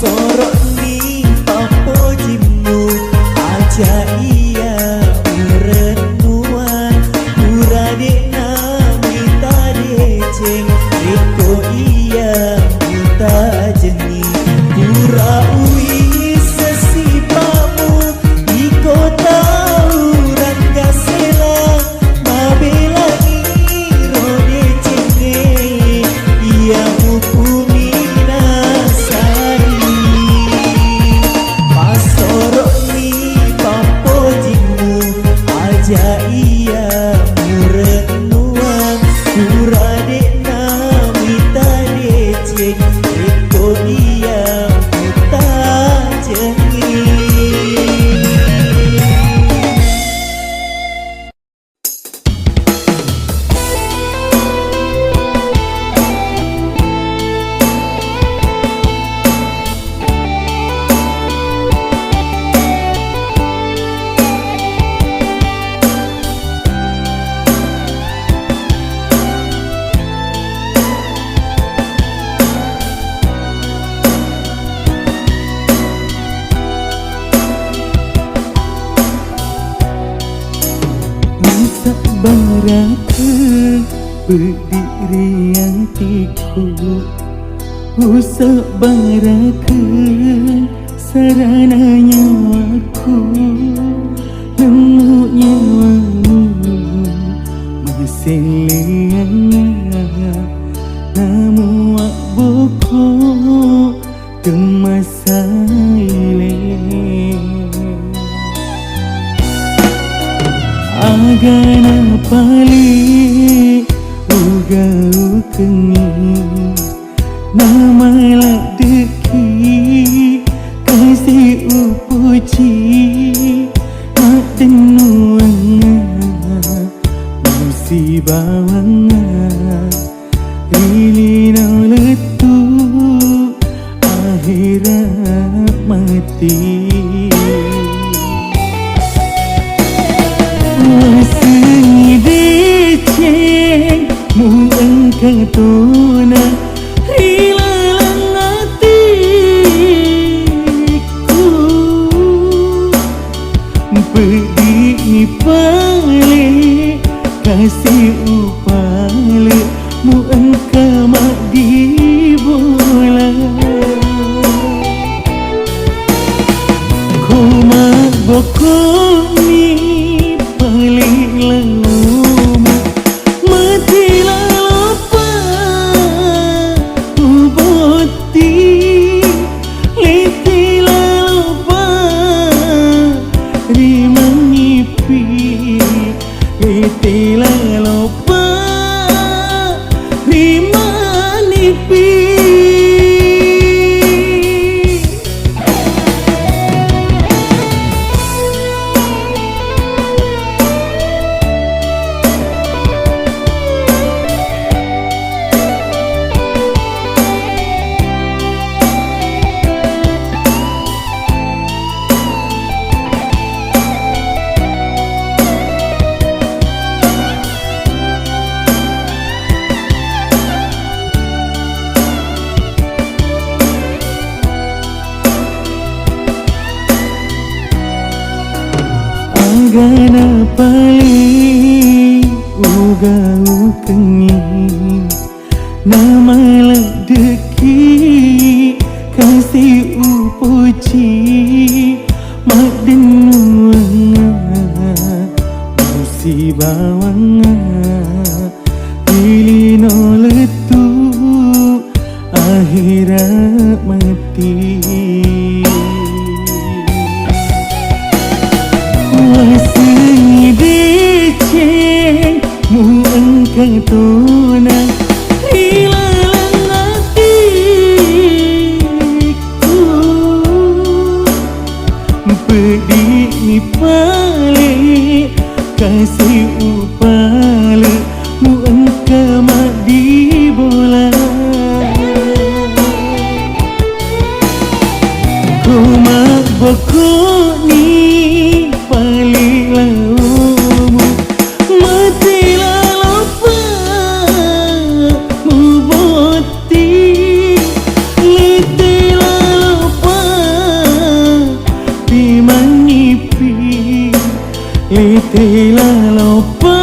Sorok ni papo jimu aja iya urenuan urade na mita deceng reko iya muta jeni pura ui sesipamu iko tahu rangga sela mabela iro decenge iya hukumi nasari pasoro ni papo jimu aja iya murenuan urade na mita deceng reko iya muta jengi. Masak baraka berdiri yang tiku Usak baraka sarana nyawaku Lemuk nyawamu masih liangnya Namu wak boko kemasaile Agana pali uga ukengi nama lak deki kasih upuji mak denuanga musibawanga rilina letu akhirat mati Wasni deceng mu engkau tuna hilang hatiku Pergi ni pale kasih upale mu engkau mak dibola Ku mak bokong ni paling lama matilah lupa uboti litilah lupa rimang nyipi litilah lupa rimang nyipi Agana pali uga ukengi nama lak deki kasih upuji mak denuanga musibawanga ilino letu akhirat mati Wasni deceng mu engkau tuna hilang hatiku Pergi ni pale kasih upale mu engkau mak dibola Ku mak bokok ni paling lama matilah lupa uboti litilah lupa tela lopa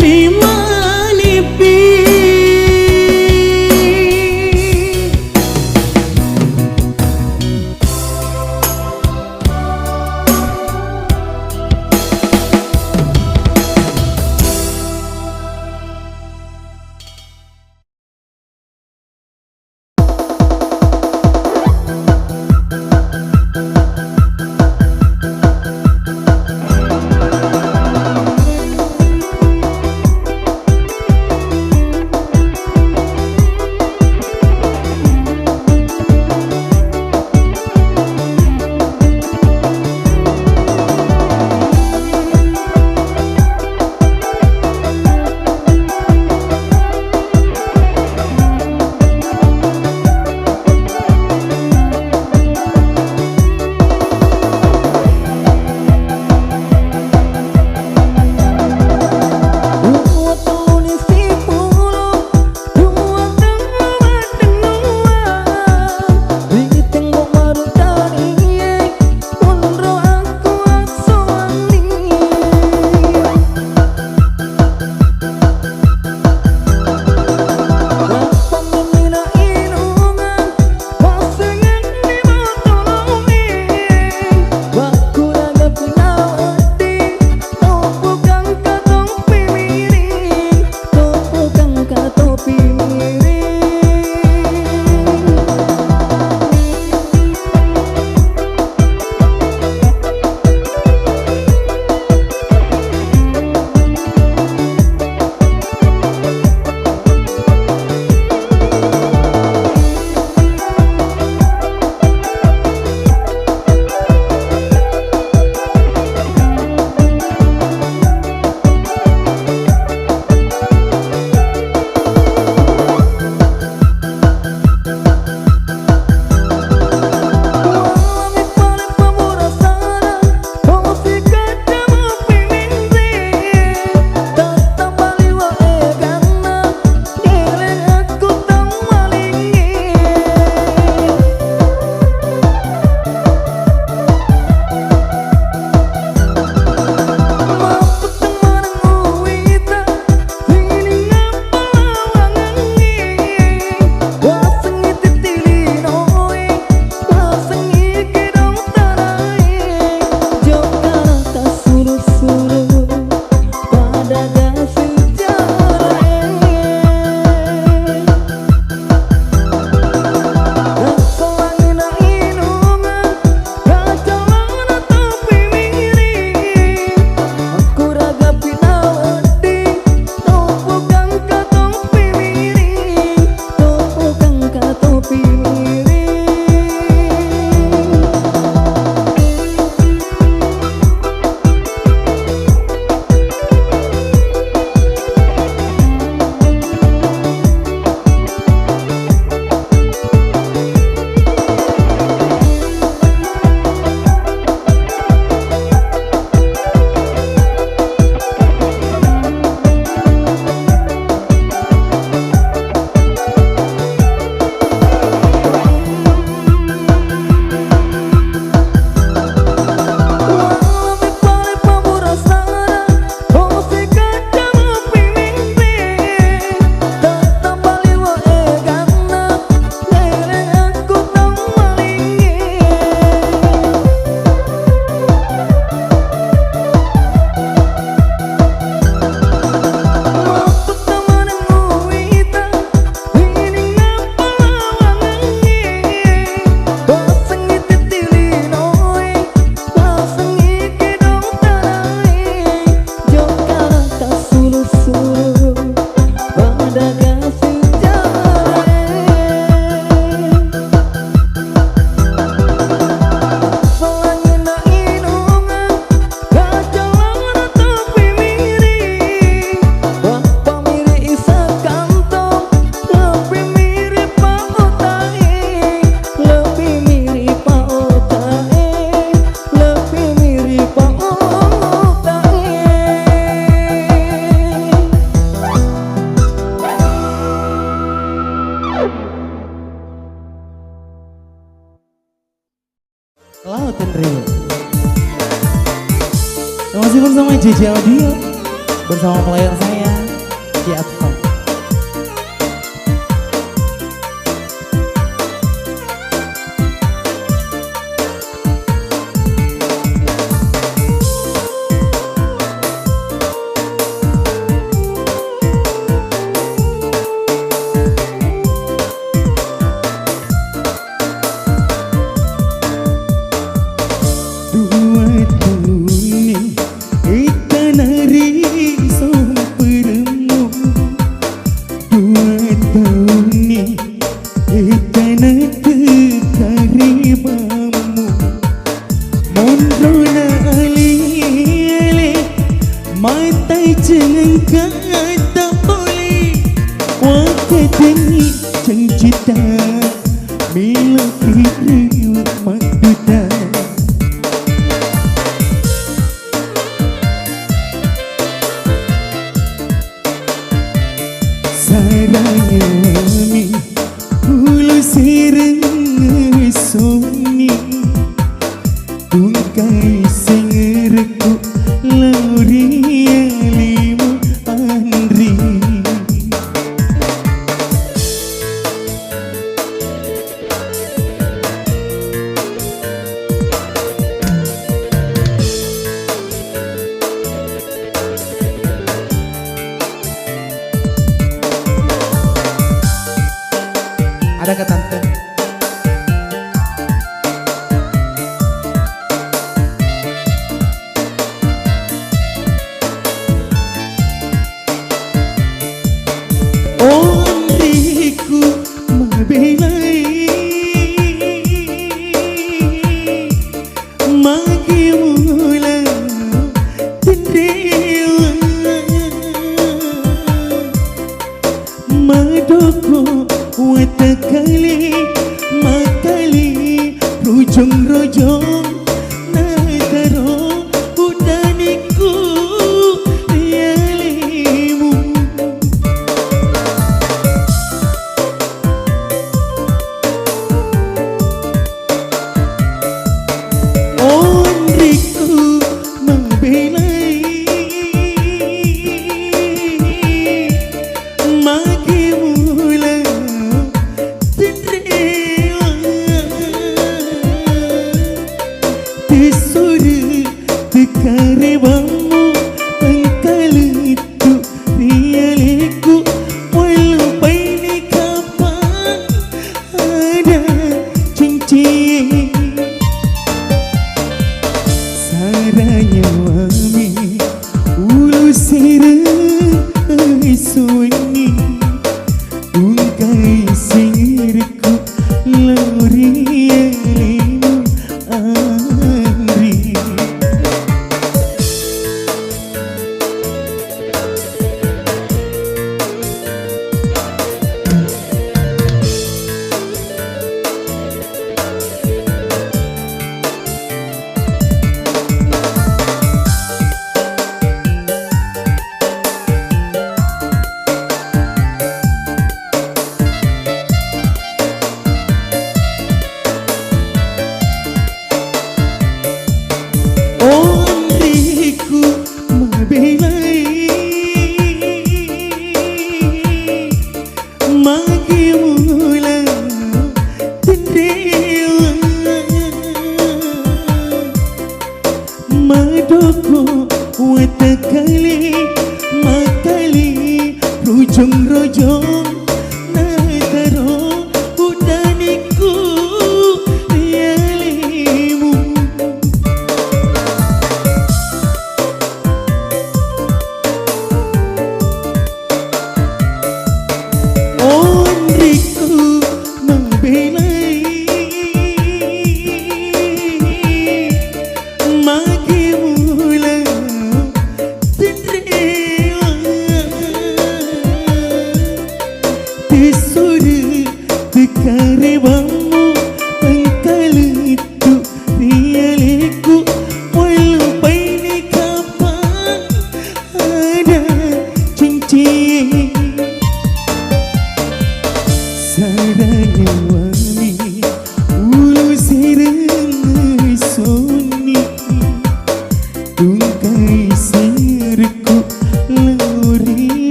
lima nipi Laut and Rio. masih bersama JJ Audio bersama player saya di Advan. Matai jangan kata boleh wakatani cita mila kiri maduda saranya mi hulu sireng soni tungkai sengerku lauri lima andri Ada ke tante? Onriku mabelai magi mula tendewa madoko watakali makali rojong-rojong nataro udaniku rialimu onriku mabelai magi mula Tisuri tekarebamu pengkalitu rialiku walau baini kapan ada cincin saranya mami ulu sireng sunyi tungkai singirku lauri lima andri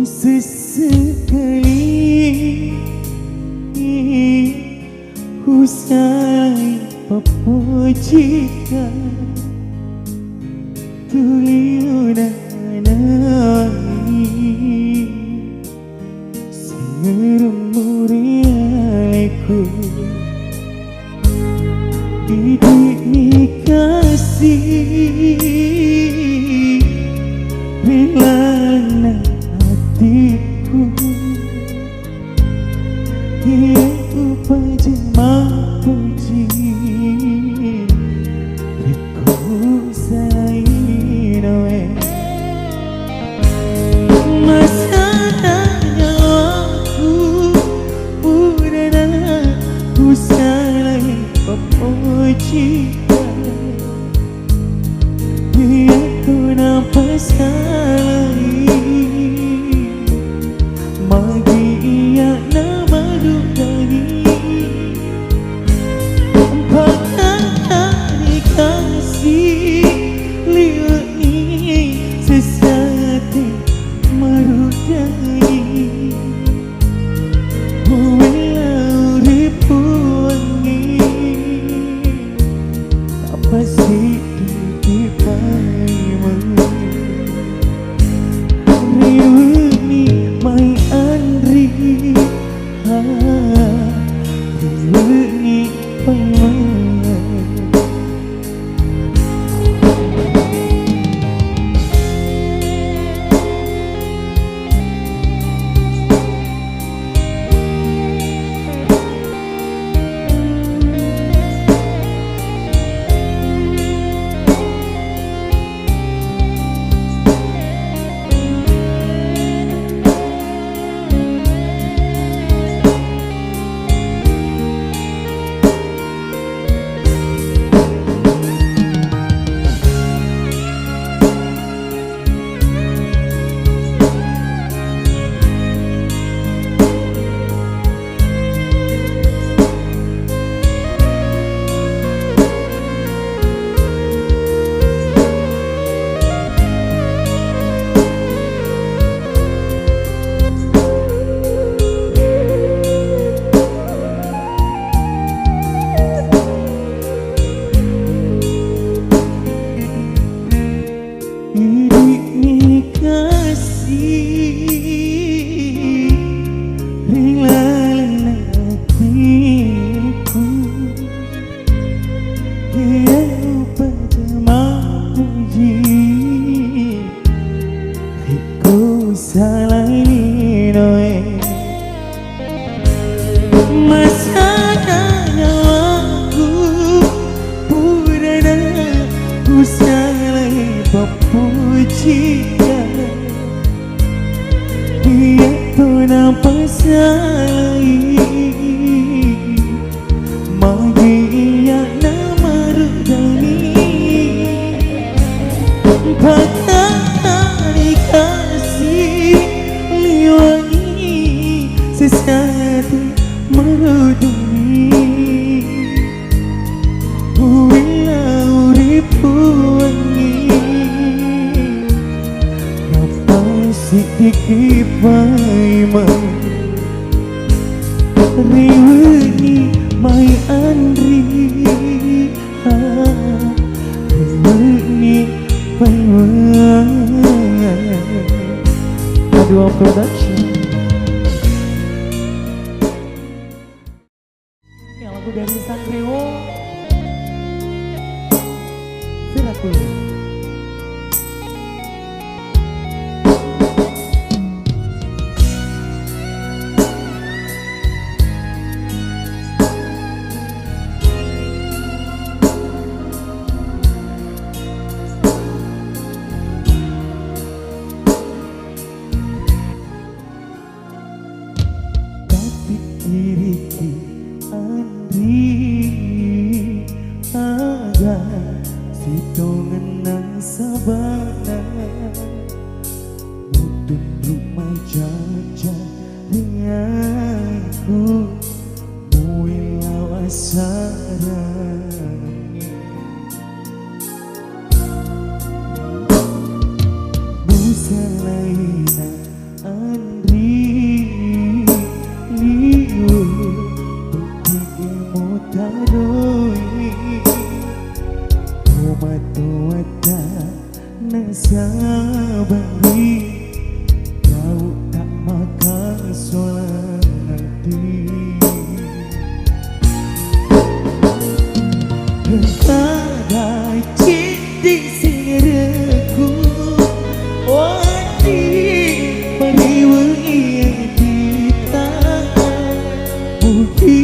sesekali usai papojika tuliunanai sengerumuri aleku didik kasih bilana hatiku dia upajama puji riku sainoe masanya aku udana usalai papojika dia tu nampak salai magi ia nama dudani bahkan dikasih liwani sesati marudani buwilau ribuangi apa sih dipaimu riwani mai andri riwani paimu masanya aku purana usalai papujika dia tu nampak salai magi ia nama rudani bahkan dikasih liwani sesati marudani buwilau ribuangi apa sedikit paimu riwani mai andri riwani paimu Adua Production. Yang lagu dari Santriwo Viratul. Diriku Andri aga sitongan nang sabana mutun rumah jaja denganku muilau asarani busa laina sabari kau tak makan soal nanti. Ada cinta singreku wadi periwi yang kita bukti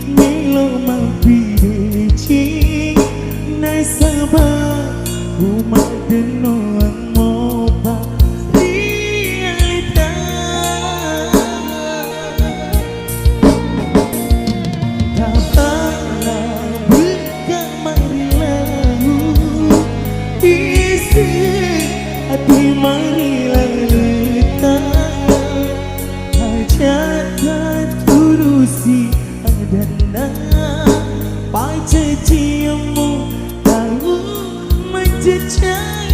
melo mampir cing nai sabah umat denoang mopa realita kapala buka marilahu isi hati marilahu hajat turusi adana pace ciamu tahu menjejai.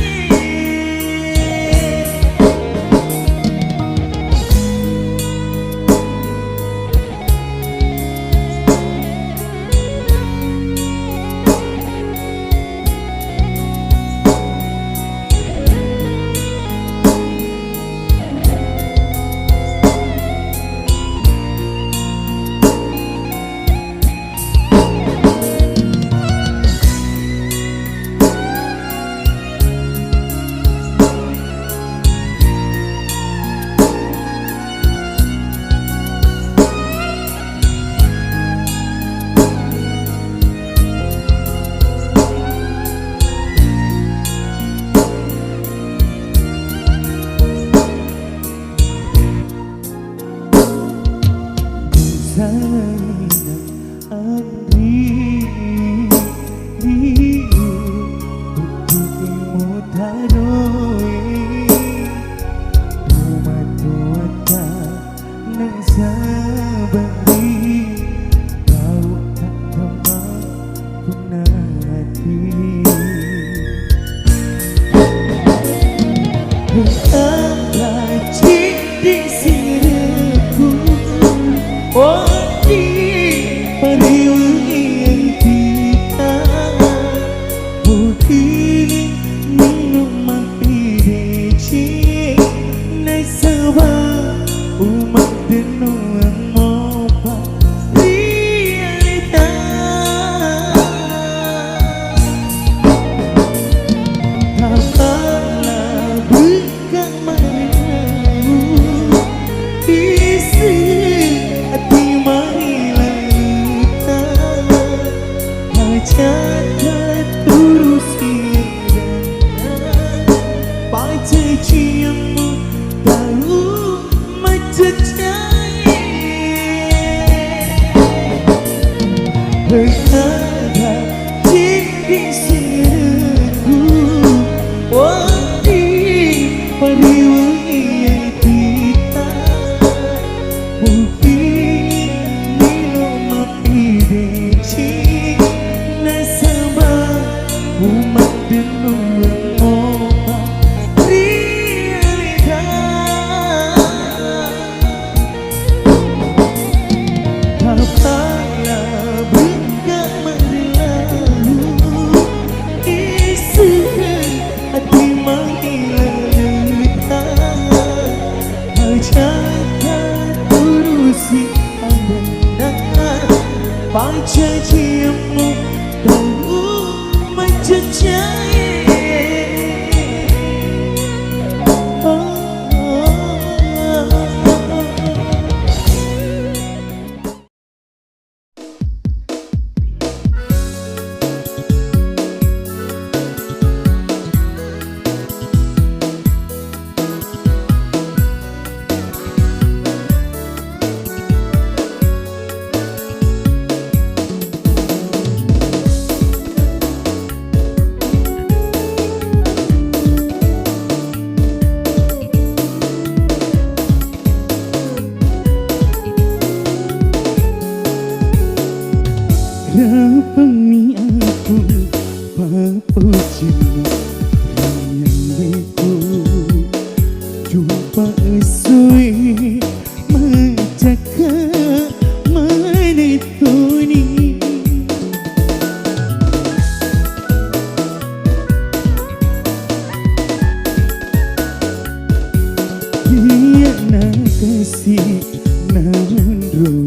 kasih nandro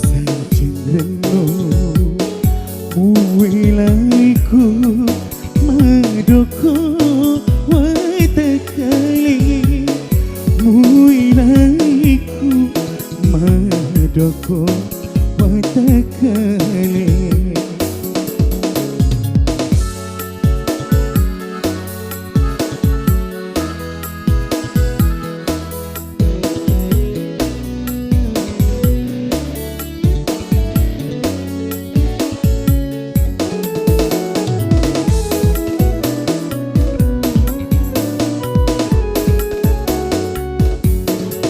sajen reno muilaiku madoko watakali muilaiku madoko watakali.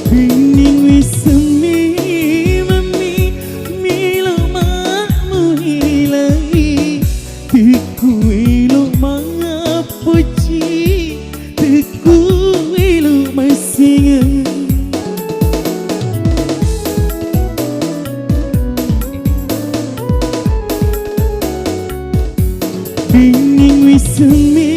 Bening wis semi mami milo makmu hilai tiku ilo mangapuji tiku ilo masing. Bening wis semi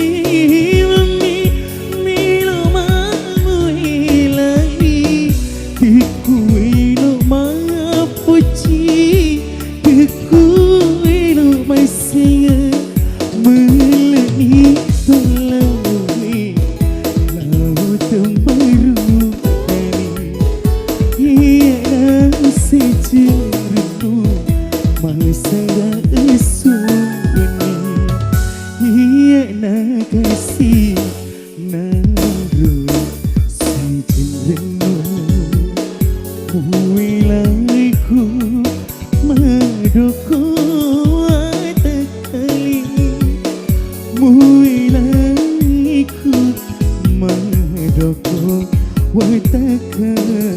kasih nandro sajen reno muilaiku madoko watakali muilaiku madoko watakali.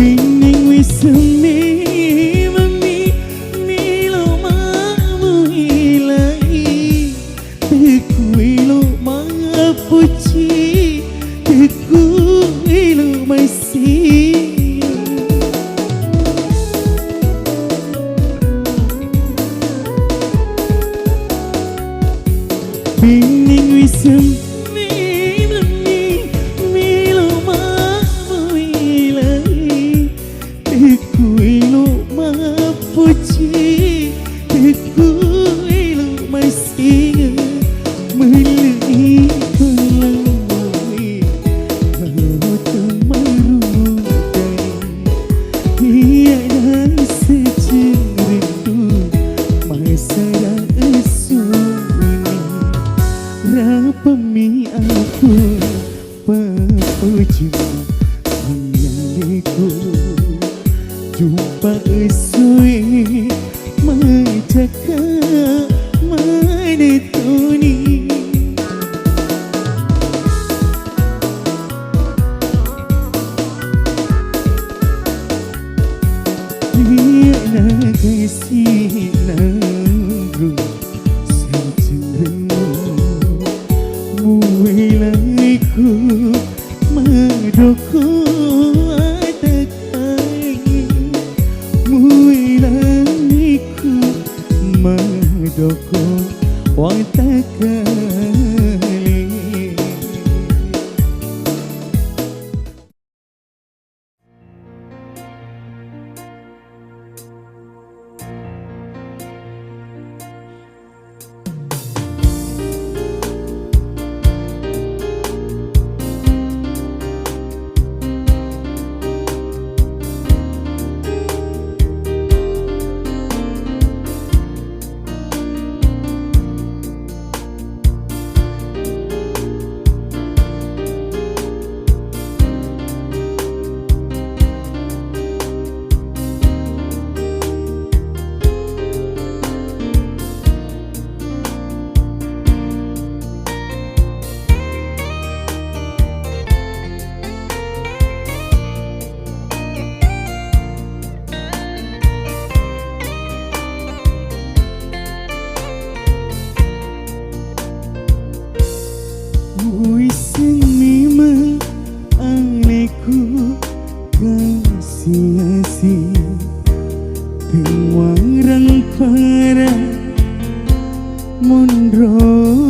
Bening wis semi mami milo makmu hilai tiku ilo mangapuji tiku ilo masih. Bening wis semi mami milo makmu hilai tiku ilo mapuji tiku ilo masih melei pelawai kau temarudai tiada sejerit masa esu ini rapa mi aku papuji menyanyiku jumpa esui majaka manetuni tiada kasih nandro sajen reno muilaiku madoko muilaiku madoko watakali. kasih Penguarang para Mondrorino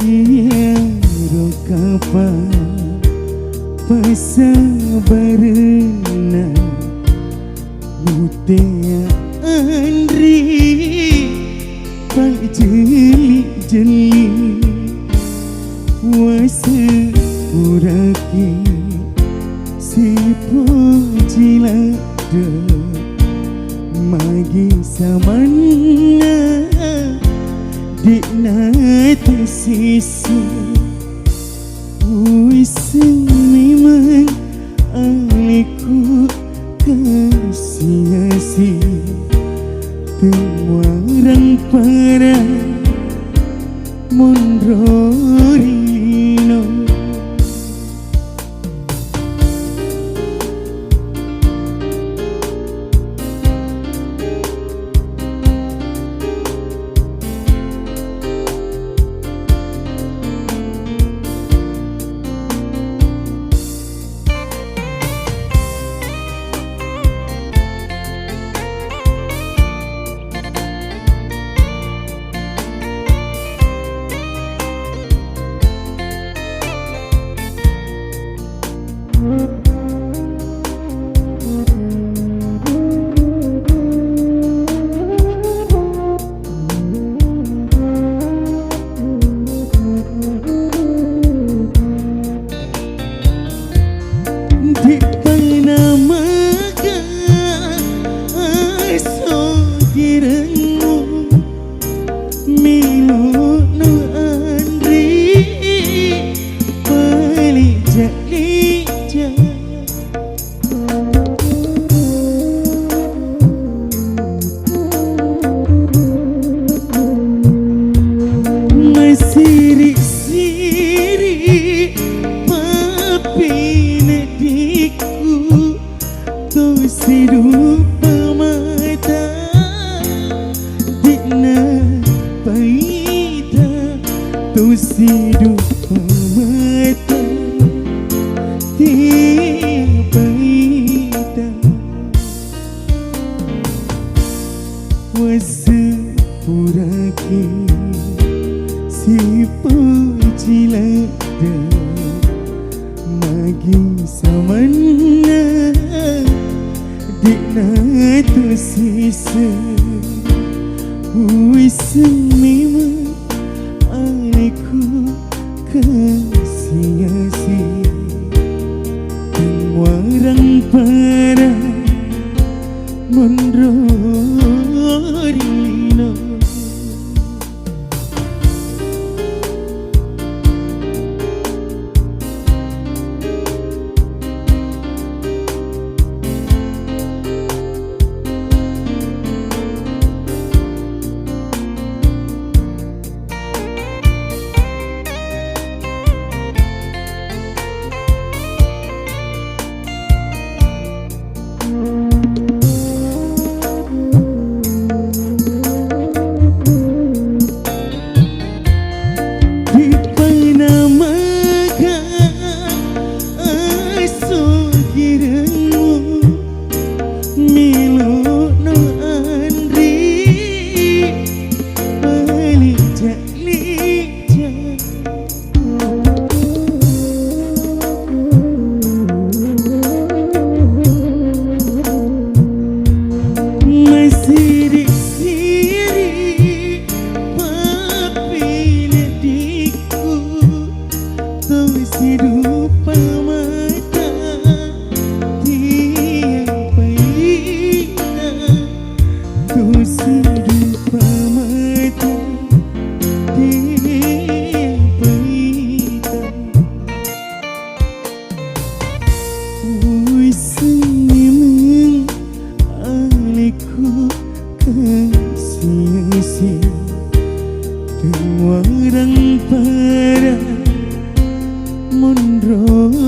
Iya rokapa Pasabarena Mutea Andri Pak jeli-jeli Wasa uraki Si pujilada Magi samana Dikna tersisi Wiseng memang Aliku kasih-kasih Penguarang para Mondrorino Di Panamaga Asogirangmu Milo no Andri Palija-lija Masiri-siri Papi nadiku Kau serupa mata Dikna paida Kau serupa mata Dia paida Wasa puraki Si pujilada Magi samana Dikna tersisa Wiseng memang Aliku kasih-kasih Penguarang para Mondrorino Di Panamaga Asogirangmu Milo no Andri Palija-lija Masiri-siri Papi nadiku Kau serupa mata Dia paida Kau serupa mata Dia paida Wiseng memang Aliku kasih-kasih Penguarang para Mondrorino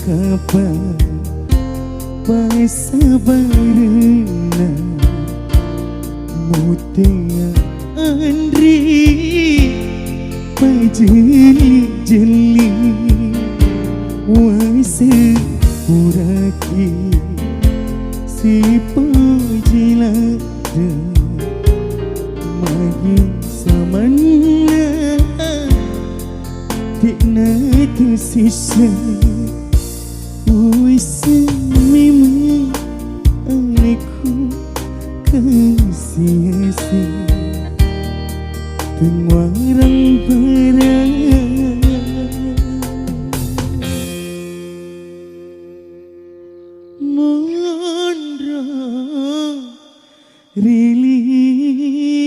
kapan pasabarna mutia andri pajeli wase puraki si pajilada mahi samana tikna tu sisa wase memang aku kasih pengarang barang Mondra Rilina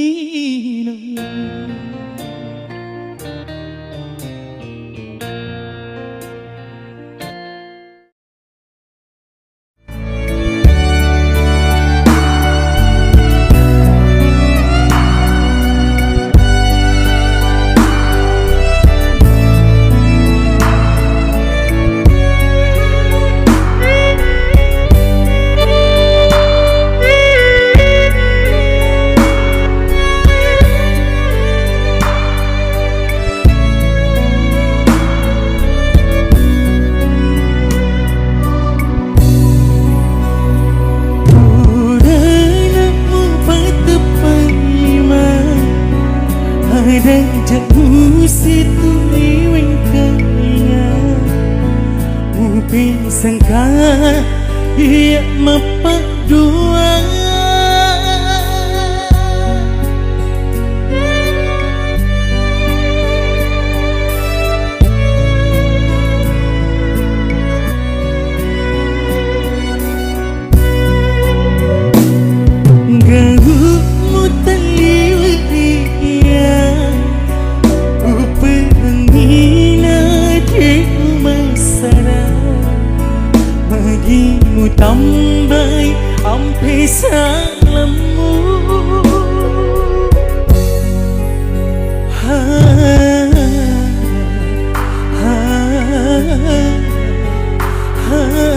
dan jauh situ liwing kaya mungkin sangka ia mapak dua gahumu terliwati bagimu tambah ampai salamu ha, ha, ha,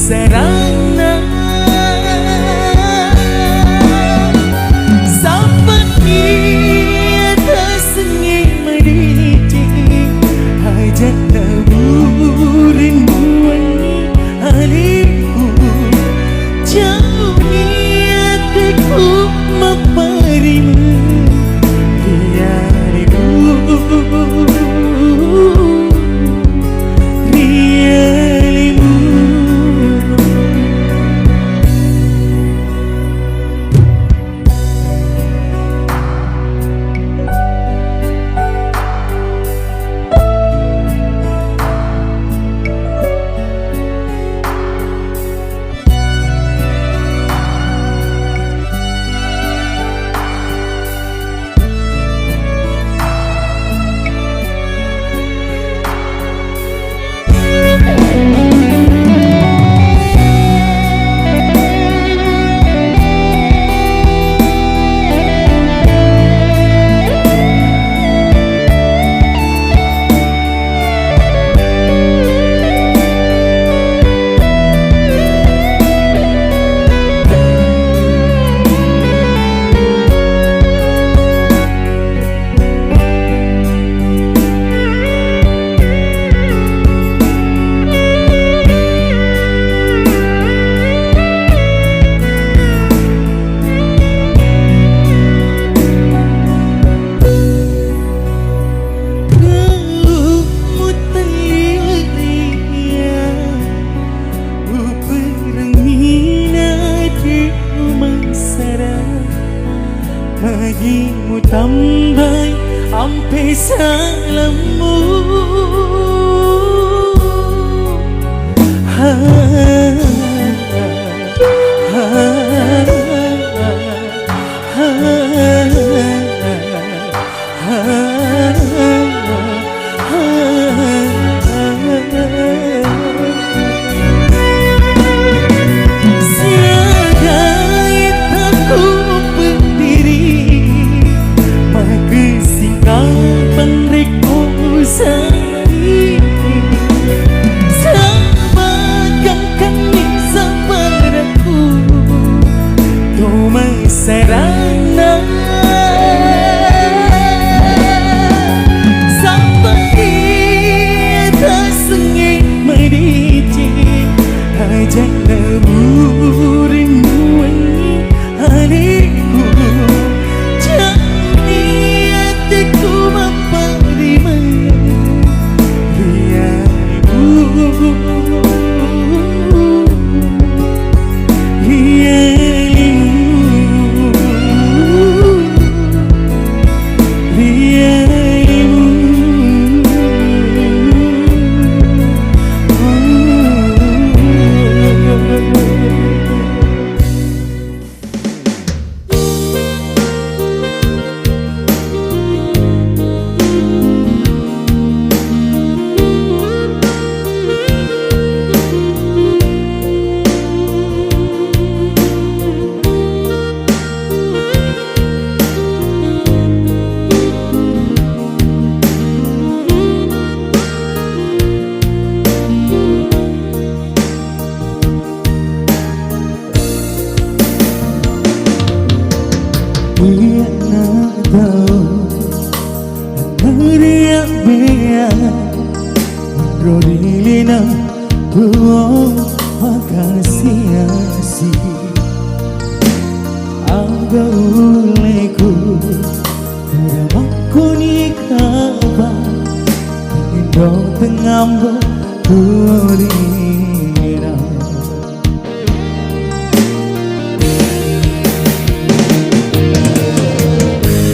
sarana seperti ada sengi mediti hajat taburin wangi haliku jauh hatiku memparimu biarimu bagimu tambah ampai salamu ha. mediti ajak naburin wangi hariku jadi hatiku menerima Rodilina tuo makasiasi aga uleku udah makoni kaba indo tengambo rodilina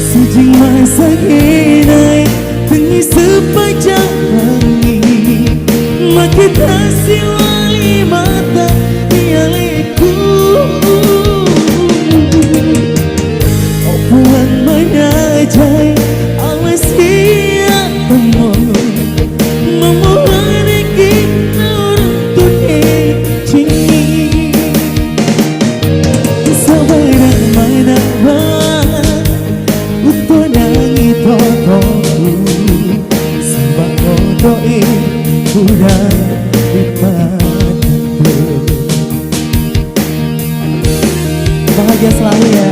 sujing masa kinai tengi sepanjang kita siwali mata milikku opuan menajai awas siap temu memohon kita untuk cinci sabaran mana untuk nangis totoku sebab totoku udah bahagia selalu ya.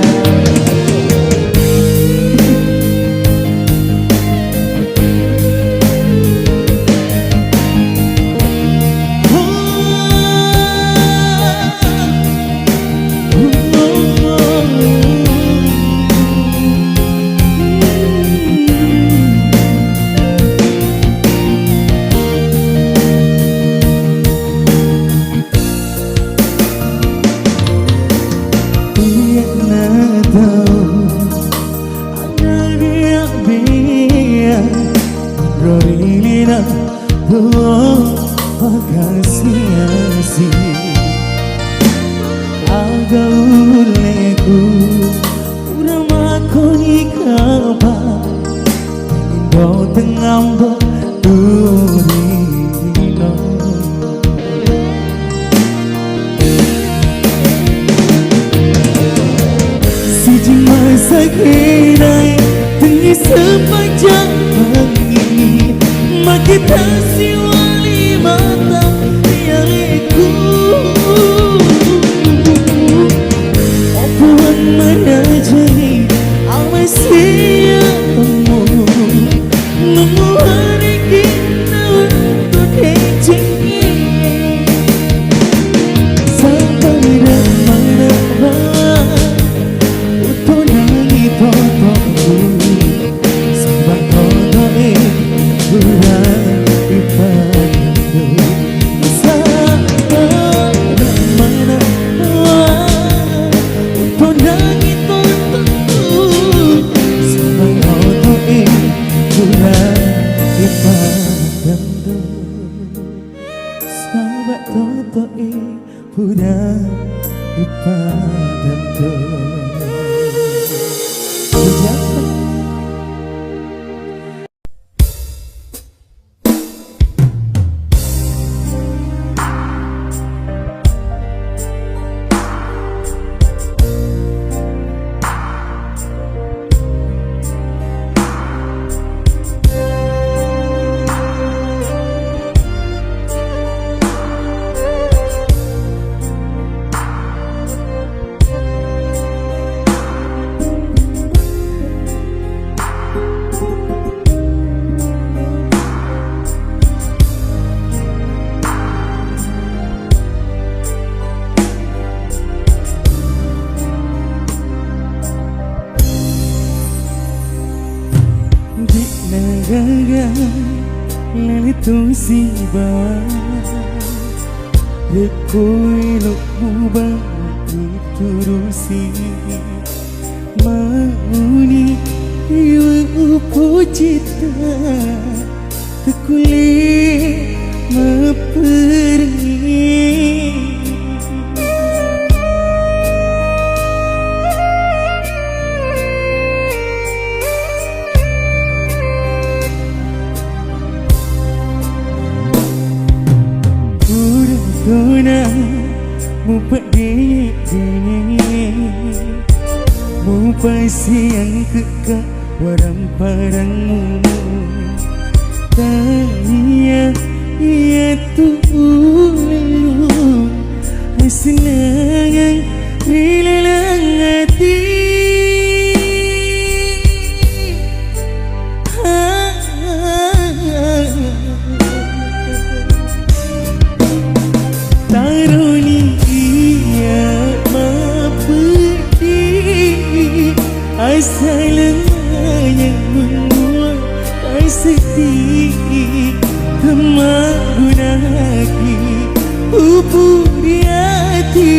Rodilina tuo makasiasi aga uleku udah makoni kaba indo tengambo rodilina siji masa kinai tengi sepanjang kita siwali mata milikku opuan menajari awas siap temu memohon kita untuk cinci sampai mana untuk nangis totoku sebab totoku udah udah ipadan tu si ba le koi lo ba itu rusi mauni yu pujita tekuli meperi Tuna mupat dini mupai siang keka warang parangmu tanya ia tu lalu senang rilang hati Asalnya membuat ai sedih kemagunaki upuri hati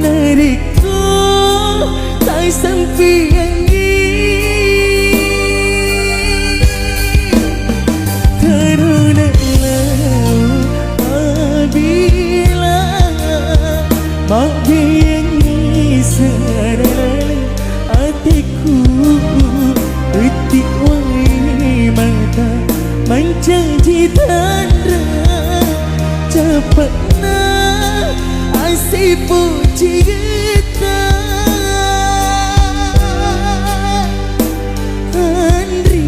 nariko tak sampai karena apabila mabiani sadar hatiku detik wai mata menjanji tanda cepatnya asyik puji kita Andri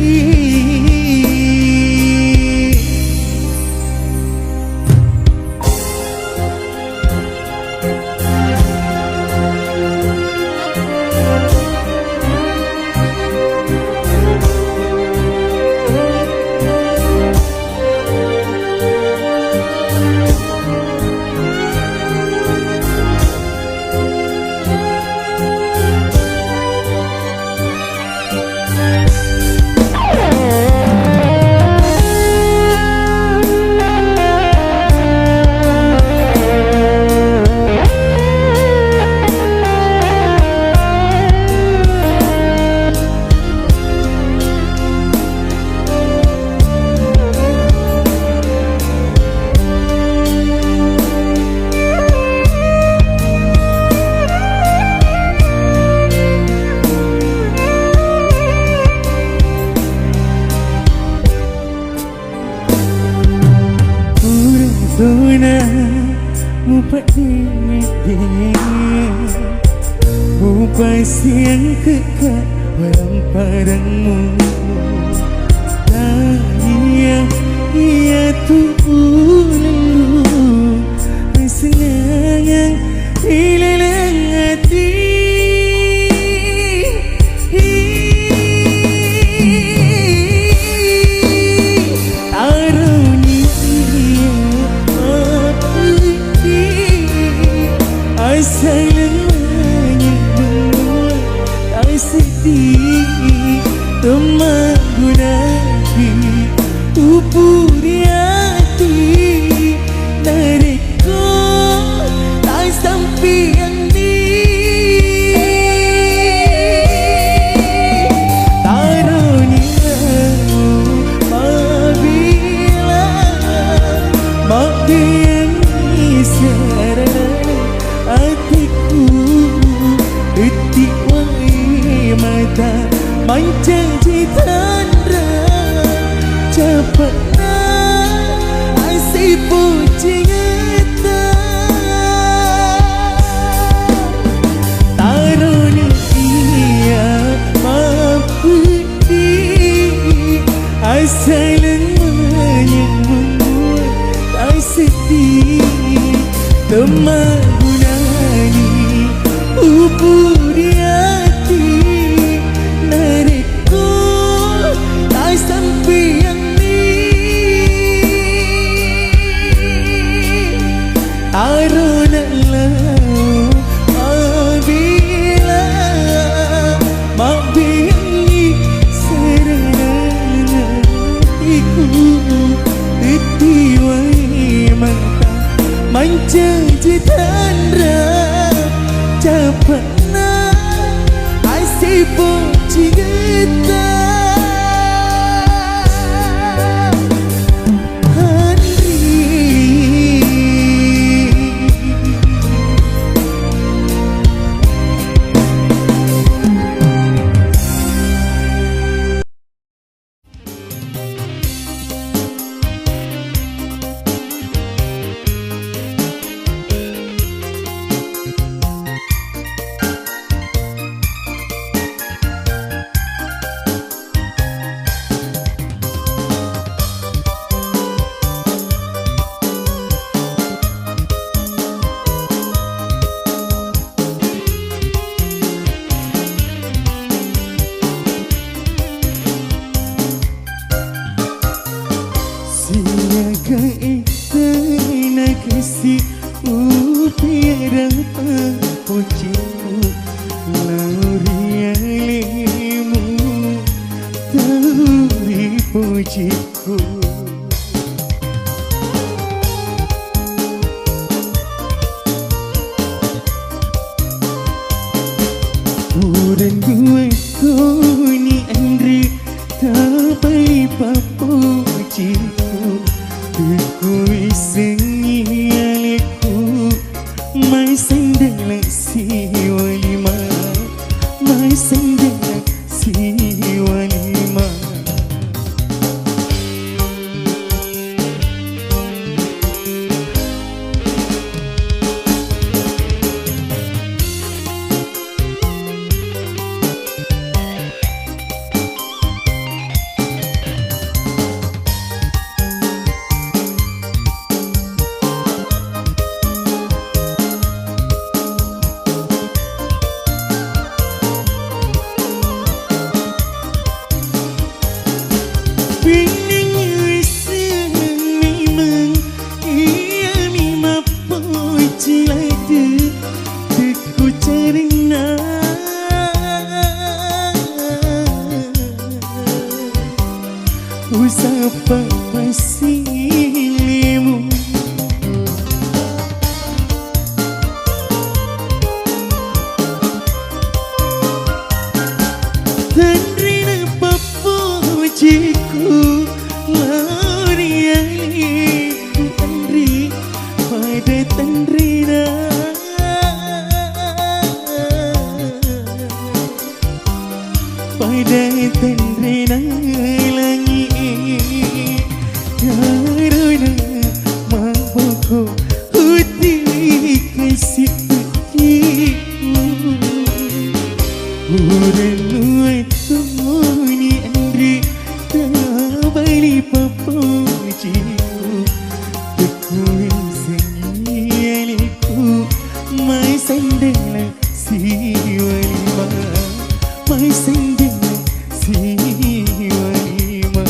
Tuna mupat dini mupai siang keka warang parangmu tanya ia tu lalu senang hilang hati Asalnya membuat ai sedih kemagunaki upuri hati nariko tak sampai tarunia apabila mabiani sadar hatiku detik wai mata menjanji tanda cepatnya asyik puji kita tarunia mapudi asalnya membuat ai sedih kemagunani upuri hati nariko tak sampai tarunalah apabila mabiani serana hatiku janji tandra Japana Aisi poci kita Kasih upiara pujimu laurialimu tauri pujiku Uran gue kuni Andri tapai papujiku Aku sengi aliku Mai sendela si walima Mai sendela si walima Usapa pasilimu Tandrina papujiku Laurialiku Andri pada Tandrina Pada Tandrina Karena mampuku uti kasih utiku Uranu itu ni Andri tabali papujiku Tekui sengialiku Mai sendela si walima Mai sendela si walima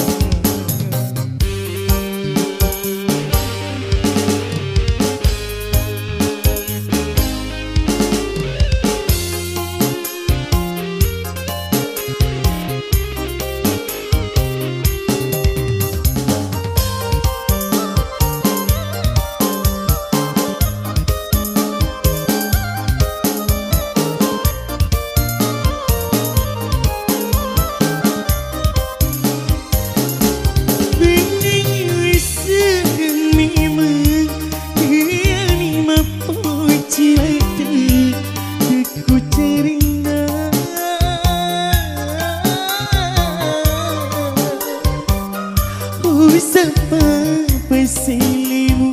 Usapa pasilimu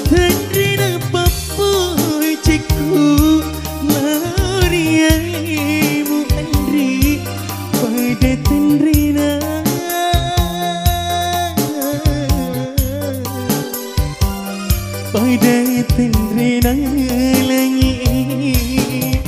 Tandrina papujiku Laurialimu Andri pada Tandrina Pada Tandrina langit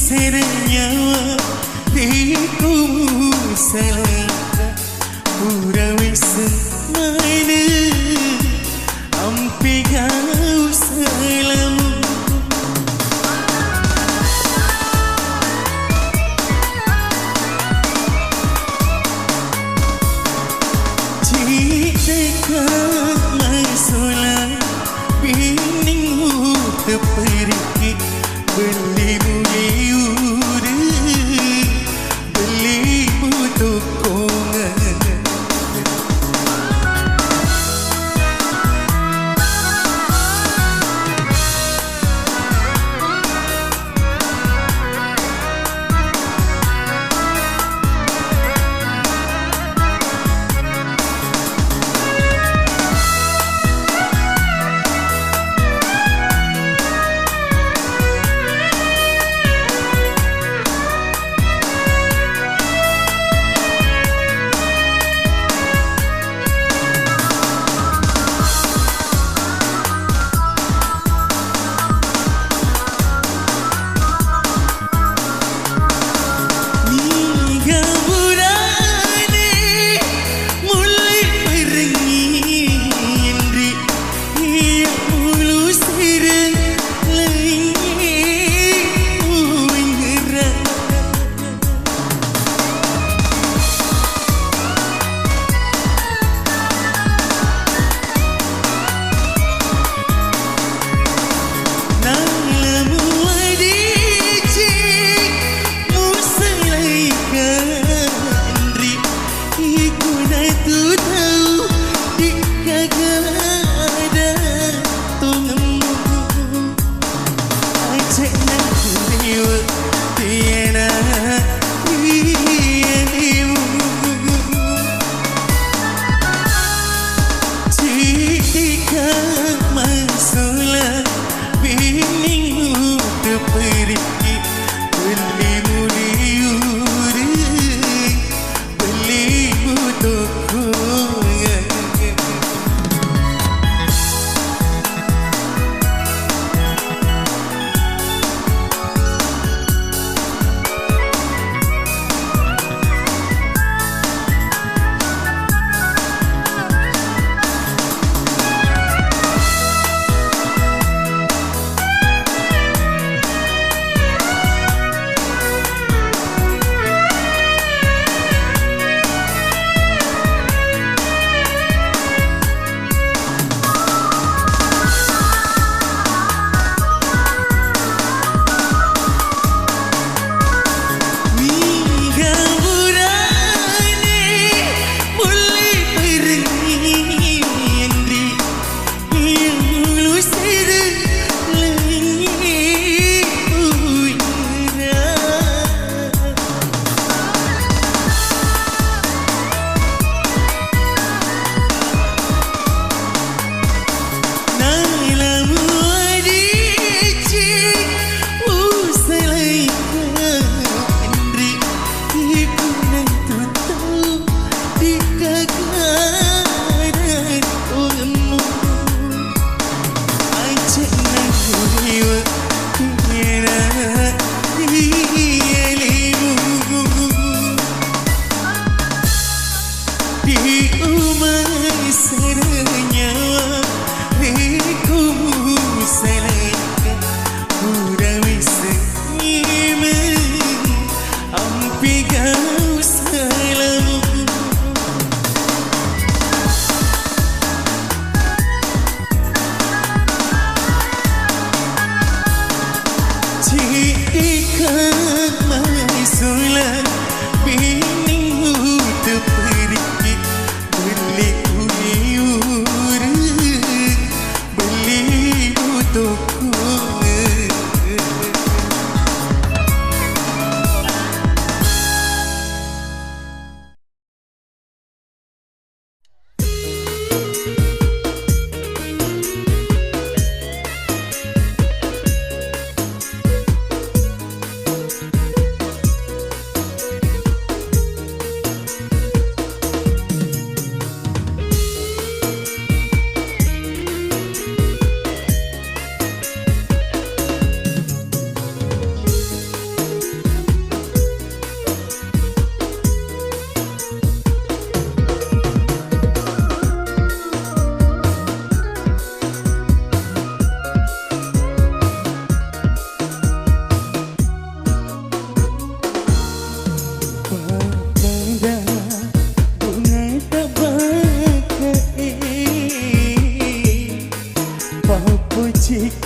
Serenyawa Diku selaka Purawi semaine Ampi gau selamu Jika masulah Biningmu terpergi Belimu liur Belimu tokongan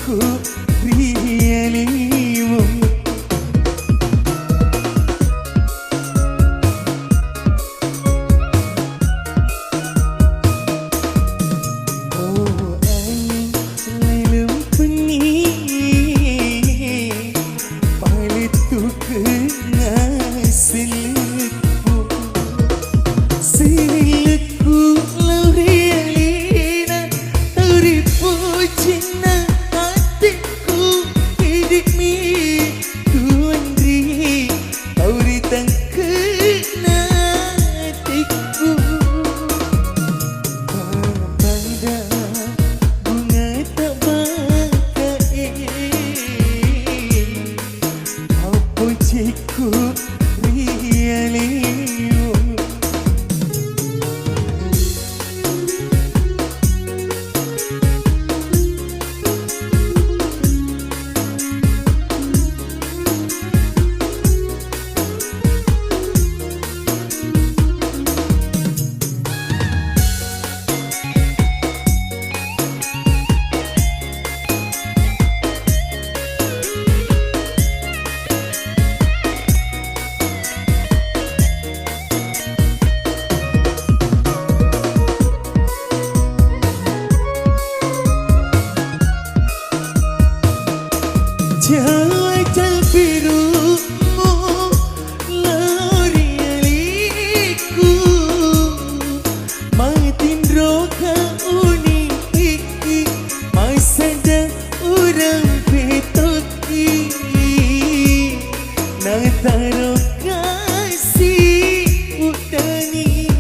cukup rialimu. Oh angin selalu pening, paletu kena selekku, selekku laurialina, tauripu cina hatiku, hidup mi tuandri, tauri tangkena hatiku. Pada bunga tak bagai, apa cukup rialimu. Wajah birumu laurialiku, matin roka uniki, masada urang petoki, nataro kasih udani.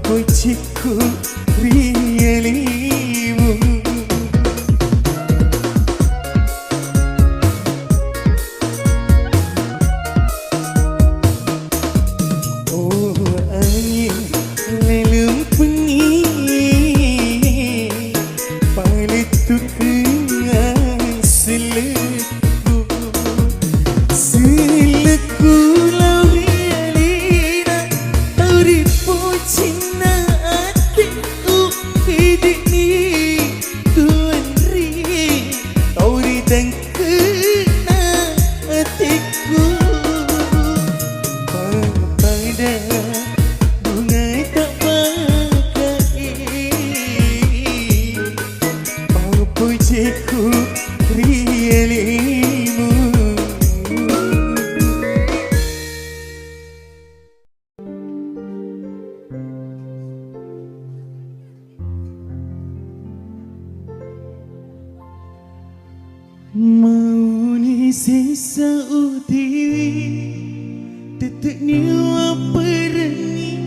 pujiku rielimu. Oh angin lelum pengi paletu kenang seleku seleku lawi alina tauri pucina atiku hidini tuan ri tauri dan kena atiku pada bunga tak pakai pujiku rielimu. Mau ni sisa utiwi tetek niwa perengi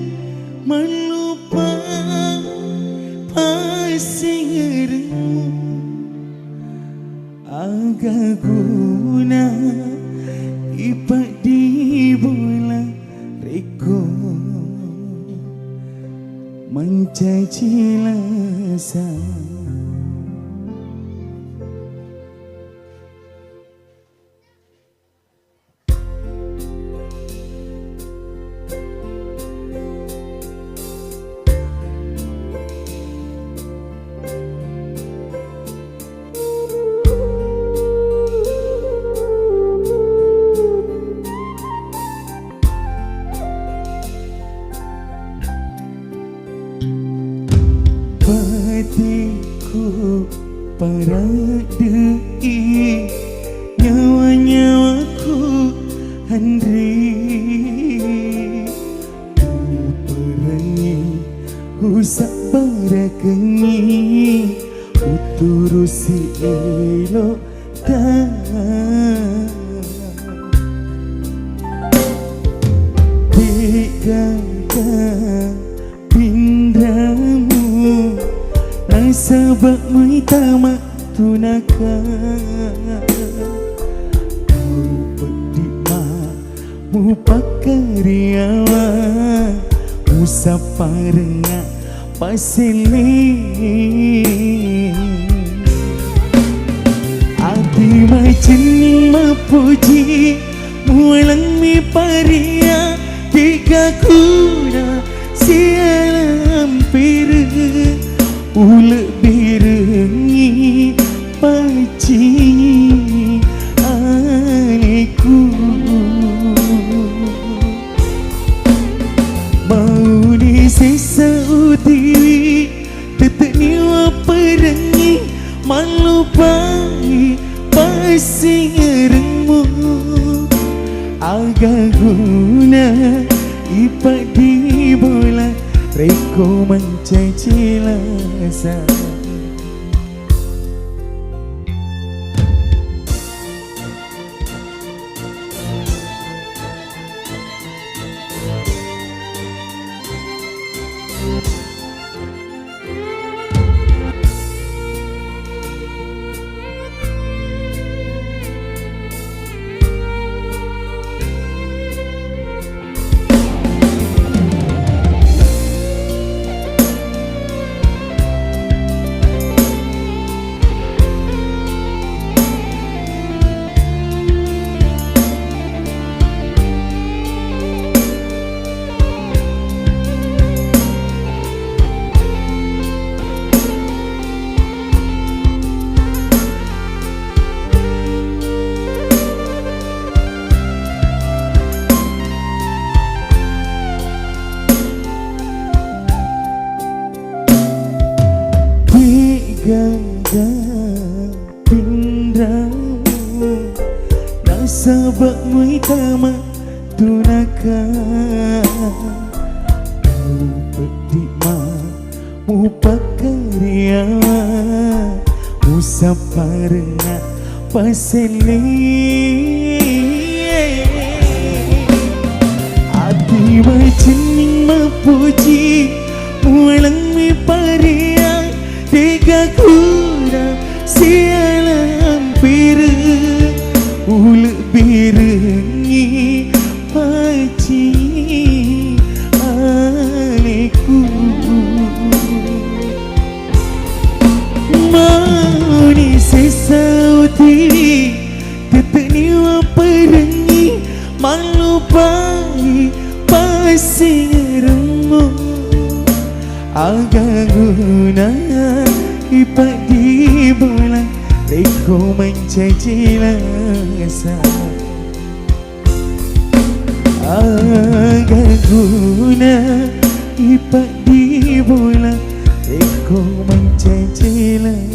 melupa pasingermu agak guna ipak di bola reko mencaci lasa. Hatiku paradei nyawa-nyawaku handri perangi usak barakengi uturusi elok tak dikata pindramu sebab muitama tunaka pedima mu pakariawa usapa renga pasili ati macin mapuji mualang mi paria tiga kuna sialam piru ulek birengi paci aniku mau di sisa utiwi tetek niwa perengi malupai pasingermu agak guna ipak di bola reko mencaci lasa. Ganda pindramu nasabak muitama tunaka pedima mu pakariawa usapa renga pasili ati macin mapuji diri tetek niwa perengi malu pai pasti ngeremu agak guna ipak di bulan reko mencicilah agak guna ipak di bulan reko mencicilah